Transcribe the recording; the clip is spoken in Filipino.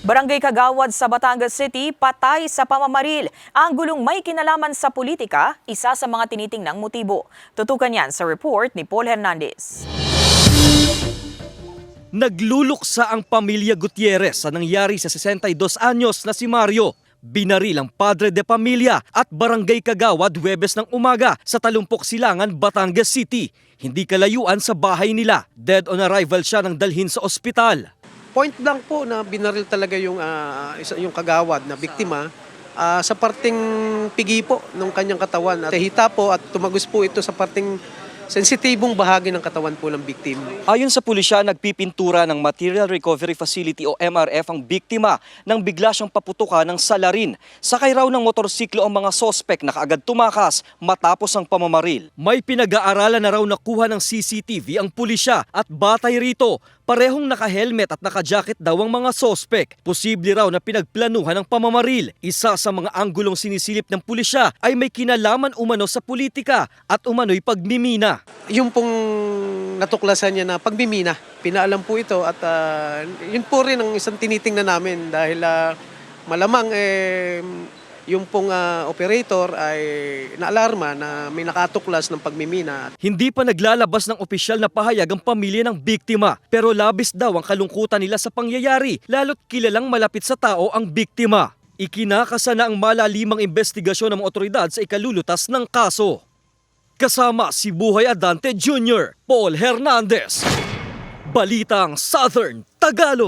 Barangay Kagawad sa Batangas City, patay sa pamamaril. Ang gulong may kinalaman sa politika, isa sa mga tinitingnang motibo. Tutukan yan sa report ni Paul Hernandez. Nagluluksa ang pamilya Gutierrez sa nangyari sa 62 anyos na si Mario. Binaril ang padre de pamilya at Barangay Kagawad Huwebes ng umaga sa Talumpok Silangan, Batangas City. Hindi kalayuan sa bahay nila. Dead on arrival siya nang dalhin sa ospital. Point blank po na binaril talaga yung kagawad na biktima sa parting pigi po ng kanyang katawan. At hita po at tumagos po ito sa parting sensitibong bahagi ng katawan po ng biktima. Ayon sa pulisya, nagpipintura ng Material Recovery Facility o MRF ang biktima nang bigla siyang paputukan ng salarin. Sakay raw ng motorsiklo ang mga sospek na kaagad tumakas matapos ang pamamaril. May pinag-aaralan na raw nakuha ng CCTV ang pulisya at batay rito. Parehong naka-helmet at naka-jacket daw ang mga sospek. Posible raw na pinagplanuhan ng pamamaril. Isa sa mga anggulong sinisilip ng pulisya ay may kinalaman umano sa politika at umano'y pagmimina. Yung pong natuklasan niya na pagmimina, pinaalam po ito at yun po rin ang isang tinitingnan namin dahil malamang yung pong operator ay naalarma na may nakatuklas ng pagmimina. Hindi pa naglalabas ng opisyal na pahayag ang pamilya ng biktima pero labis daw ang kalungkutan nila sa pangyayari lalo't kilalang malapit sa tao ang biktima. Ikinakasa na ang malalimang investigasyon ng mga otoridad sa ikalulutas ng kaso. Kasama si Buhay Adante Jr., Paul Hernandez. Balitang Southern Tagalog.